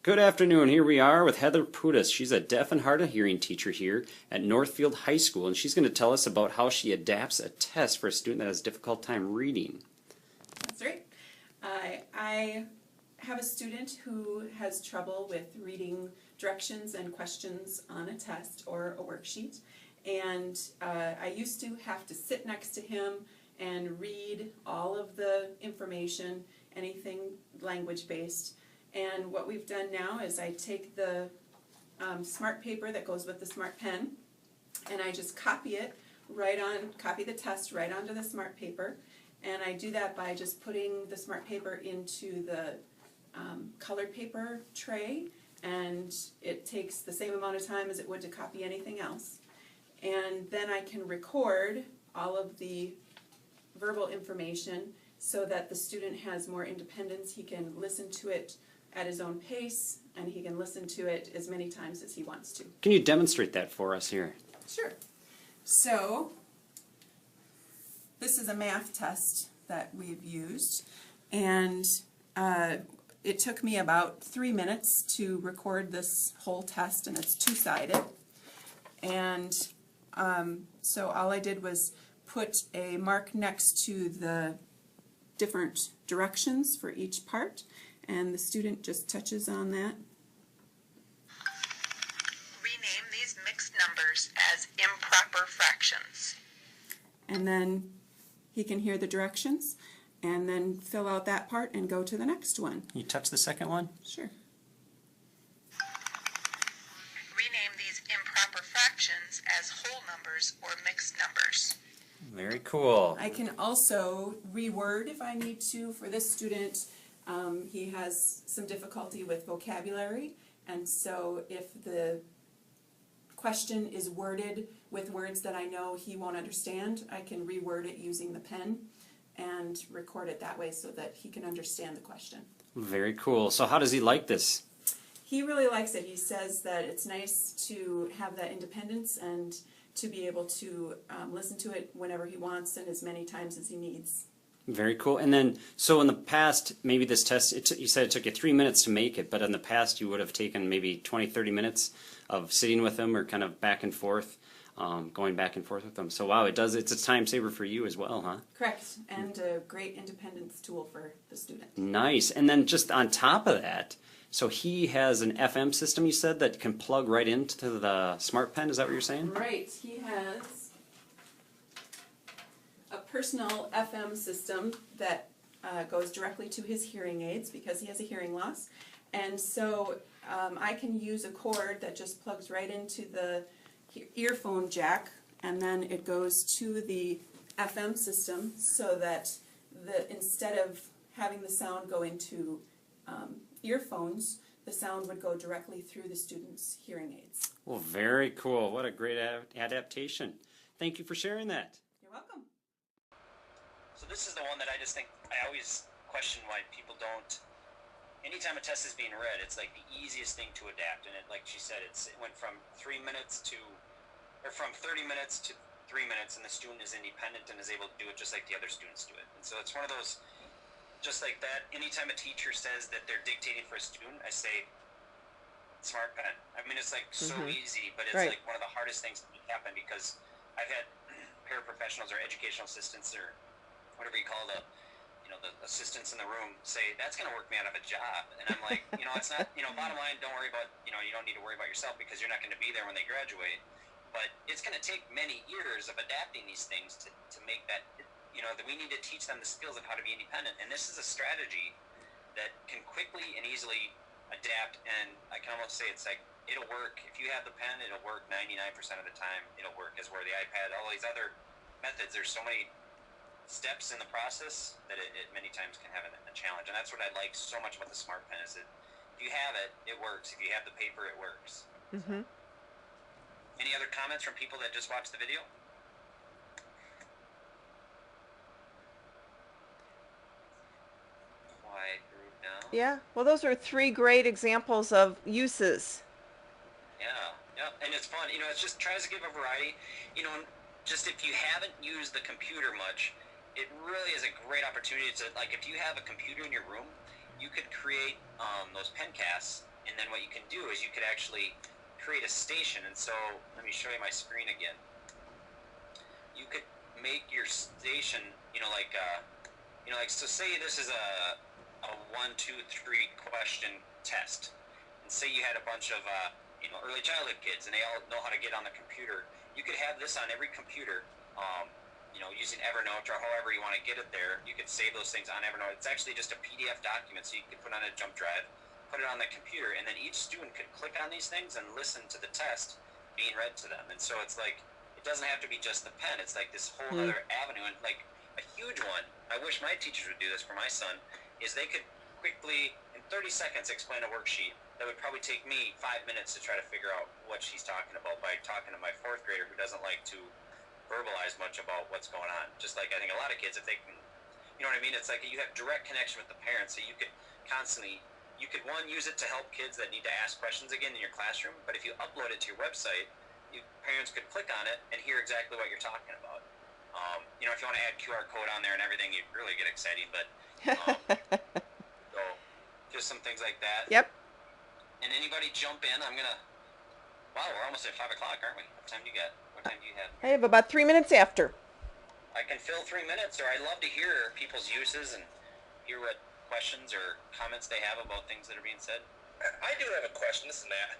Good afternoon. Here we are with Heather Putis. She's a deaf and hard of hearing teacher here at Northfield High School, and she's going to tell us about how she adapts a test for a student that has a difficult time reading. That's right. I have a student who has trouble with reading directions and questions on a test or a worksheet, and I used to have to sit next to him and read all of the information, anything language-based. And what we've done now is I take the smart paper that goes with the smart pen, and I just copy the test right onto the smart paper. And I do that by just putting the smart paper into the colored paper tray, and it takes the same amount of time as it would to copy anything else. And then I can record all of the verbal information so that the student has more independence. He can listen to it at his own pace, and he can listen to it as many times as he wants to. Can you demonstrate that for us here? Sure. So, this is a math test that we've used, and it took me about 3 minutes to record this whole test, and it's two-sided. And so all I did was put a mark next to the different directions for each part, and the student just touches on that. Rename these mixed numbers as improper fractions. And then he can hear the directions and then fill out that part and go to the next one. Can you touch the second one? Sure. Rename these improper fractions as whole numbers or mixed numbers. Very cool. I can also reword if I need to. For this student, he has some difficulty with vocabulary, and so if the question is worded with words that I know he won't understand, I can reword it using the pen and record it that way so that he can understand the question. Very cool. So how does he like this? He really likes it. He says that it's nice to have that independence and to be able to listen to it whenever he wants and as many times as he needs. Very cool. And then, so in the past, maybe this test, you said it took you 3 minutes to make it, but in the past you would have taken maybe 20, 30 minutes of sitting with him or kind of back and forth, going back and forth with him. So wow, it's a time saver for you as well, huh? Correct, and a great independence tool for the student. Nice. And then just on top of that, so he has an FM system, you said, that can plug right into the smart pen. Is that what you're saying? Right. He has a personal FM system that goes directly to his hearing aids because he has a hearing loss. And so I can use a cord that just plugs right into the earphone jack, and then it goes to the FM system so that instead of having the sound go into earphones, the sound would go directly through the student's hearing aids. Well, very cool. What a great adaptation. Thank you for sharing that. You're welcome. So this is the one that I just think, I always question why people don't, anytime a test is being read, it's like the easiest thing to adapt. And it, like she said, it went from 3 minutes from 30 minutes to 3 minutes, and the student is independent and is able to do it just like the other students do it. And so it's one of those, just like that, anytime a teacher says that they're dictating for a student, I say, smart pen. I mean, it's like so easy, but it's like one of the hardest things to make happen, because I've had paraprofessionals or educational assistants or whatever you call the assistants in the room say, that's going to work me out of a job. And I'm like, it's not, bottom line, don't worry about, you don't need to worry about yourself because you're not going to be there when they graduate. But it's going to take many years of adapting these things to make that, that we need to teach them the skills of how to be independent. And this is a strategy that can quickly and easily adapt. And I can almost say it's like, it'll work. If you have the pen, it'll work 99% of the time. It'll work, as where the iPad, all these other methods, there's so many steps in the process that it many times can have a challenge. And that's what I like so much about the smart pen, is that if you have it, it works. If you have the paper, it works. So. Any other comments from people that just watched the video? Quiet group now. Yeah, well, those are 3 great examples of uses. Yeah, and it's fun. It's just tries to give a variety. Just if you haven't used the computer much, it really is a great opportunity to, like, if you have a computer in your room, you could create those pen casts And then what you can do is you could actually create a station. And so let me show you my screen again. You could make your station, so say this is a 1, 2, 3 question test, and say you had a bunch of early childhood kids, and they all know how to get on the computer. You could have this on every computer, using Evernote or however you want to get it there. You could save those things on Evernote. It's actually just a PDF document, so you could put on a jump drive, put it on the computer, and then each student could click on these things and listen to the test being read to them. And so it's like, it doesn't have to be just the pen. It's like this whole other avenue. And like a huge one, I wish my teachers would do this for my son, is they could quickly, in 30 seconds, explain a worksheet that would probably take me 5 minutes to try to figure out what she's talking about by talking to my 4th grader who doesn't like to verbalize much about what's going on. Just like I think a lot of kids, if they can, you know what I mean? It's like you have direct connection with the parents, so you could constantly, one, use it to help kids that need to ask questions again in your classroom, but if you upload it to your website, parents could click on it and hear exactly what you're talking about. If you want to add QR code on there and everything, you'd really get exciting, but so just some things like that. Yep. And anybody jump in, wow, we're almost at 5 o'clock, aren't we? What time do you got? What time do you have? I have about 3 minutes after. I can fill 3 minutes, or I'd love to hear people's uses and hear what questions or comments they have about things that are being said. I do have a question. This is Matt.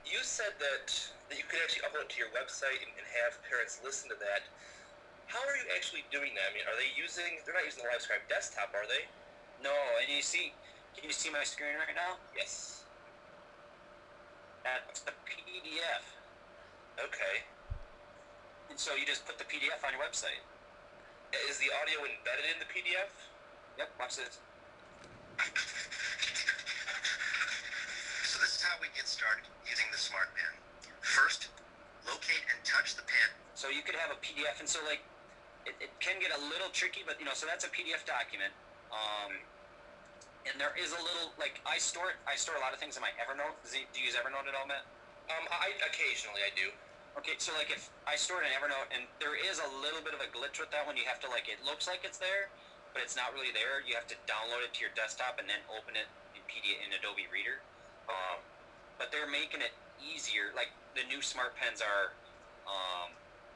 You said that you could actually upload it to your website and have parents listen to that. How are you actually doing that? I mean, they're not using the LiveScribe desktop, are they? No, and can you see my screen right now? Yes. That's the PDF. Okay. And so you just put the PDF on your website. Is the audio embedded in the PDF? Yep, watch this. So this is how we get started using the Smart Pen. First, locate and touch the pen. So you could have a PDF, and so like, it can get a little tricky, but so that's a PDF document. And there is a little, like, I store a lot of things in my Evernote. Do you use Evernote at all, Matt? Occasionally I do. Okay, so like if I store it in Evernote, and there is a little bit of a glitch with that one, you have to it looks like it's there, but it's not really there. You have to download it to your desktop and then open it in Adobe Reader. But they're making it easier. Like the new Smart Pens are,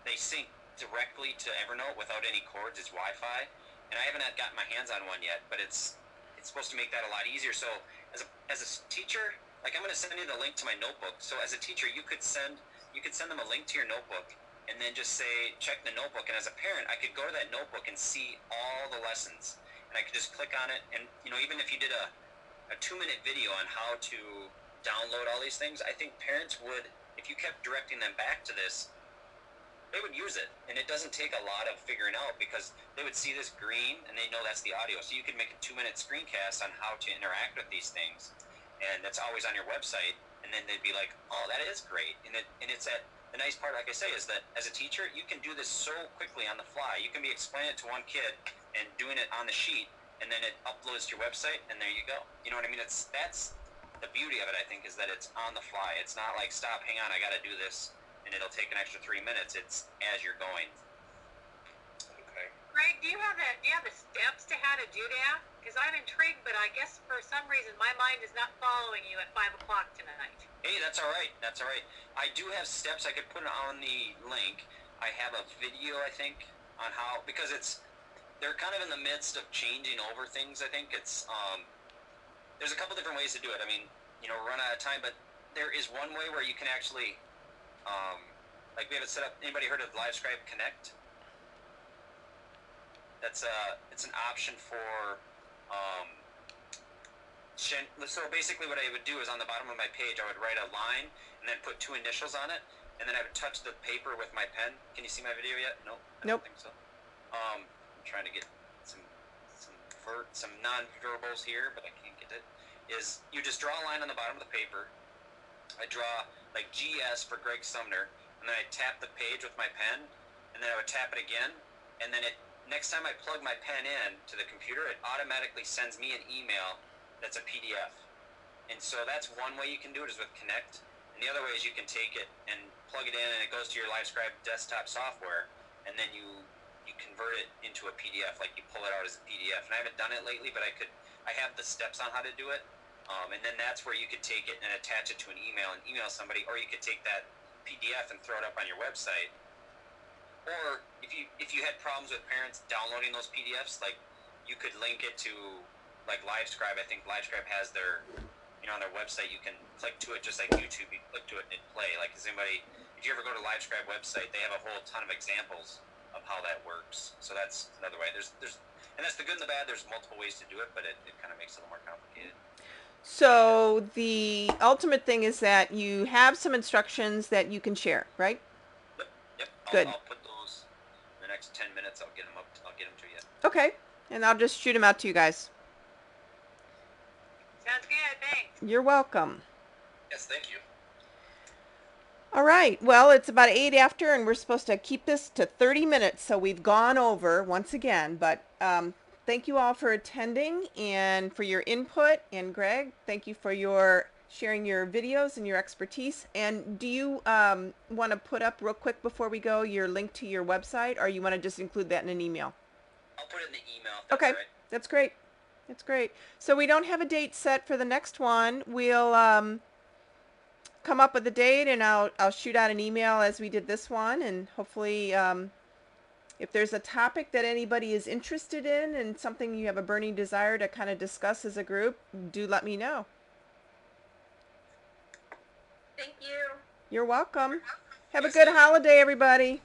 they sync directly to Evernote without any cords. It's Wi-Fi, and I haven't gotten my hands on one yet, but it's supposed to make that a lot easier. So as a teacher, like I'm going to send you the link to my notebook. So as a teacher, you could send them a link to your notebook and then just say, check the notebook. And as a parent, I could go to that notebook and see all the lessons, and I could just click on it. And even if you did a 2-minute video on how to download all these things, I think parents would, if you kept directing them back to this, they would use it. And it doesn't take a lot of figuring out, because they would see this green and they know that's the audio. So you could make a 2-minute screencast on how to interact with these things, and that's always on your website. And then they'd be like, oh, that is great. And it's the nice part, like I say, is that as a teacher, you can do this so quickly on the fly. You can be explaining it to one kid and doing it on the sheet, and then it uploads to your website, and there you go. You know what I mean? That's the beauty of it, I think, is that it's on the fly. It's not like, stop, hang on, I got to do this, and it'll take an extra 3 minutes. It's as you're going. Okay. Greg, do you have the steps to how to do that? Because I'm intrigued, but I guess for some reason my mind is not following you at 5 o'clock tonight. Hey, that's all right. That's all right. I do have steps. I could put it on the link. I have a video, I think, on how, because they're kind of in the midst of changing over things. I think there's a couple different ways to do it. I mean, run out of time, but there is one way where you can actually, like we have it set up. Anybody heard of LiveScribe Connect? It's an option for, so basically what I would do is on the bottom of my page, I would write a line and then put 2 initials on it, and then I would touch the paper with my pen. Can you see my video yet? No, I don't think so. I'm trying to get some non-verbals here, but I can't get it. Is you just draw a line on the bottom of the paper. I draw like GS for Greg Sumner, and then I tap the page with my pen, and then I would tap it again, and then next time I plug my pen in to the computer, it automatically sends me an email that's a PDF. And so that's one way you can do it, is with Connect. And the other way is you can take it and plug it in, and it goes to your LiveScribe desktop software, and then you convert it into a PDF, like you pull it out as a PDF. And I haven't done it lately, but I have the steps on how to do it. And then that's where you could take it and attach it to an email and email somebody, or you could take that PDF and throw it up on your website. Or if you had problems with parents downloading those PDFs, like you could link it to like LiveScribe. I think LiveScribe has their, on their website, you can click to it just like YouTube. You click to it and it play. Like, if you ever go to LiveScribe website, they have a whole ton of examples of how that works. So that's another way. There's and that's the good and the bad. There's multiple ways to do it, but it kind of makes it a little more complicated. So the ultimate thing is that you have some instructions that you can share, right? Yep. Good. I'll put those in the next 10 minutes. I'll get them to you. Okay, and I'll just shoot them out to you guys. Sounds good, thanks. You're welcome. Yes, thank you. All right, well, it's about 8 after, and we're supposed to keep this to 30 minutes, so we've gone over once again, but thank you all for attending and for your input, and Greg, thank you for sharing your videos and your expertise. And do you want to put up real quick before we go your link to your website, or you want to just include that in an email? I'll put it in the email. If that's Okay, all right. that's great. That's great. So we don't have a date set for the next one. We'll come up with a date, and I'll shoot out an email as we did this one, and hopefully if there's a topic that anybody is interested in and something you have a burning desire to kind of discuss as a group, do let me know. Thank you. You're welcome. Have a good holiday, everybody.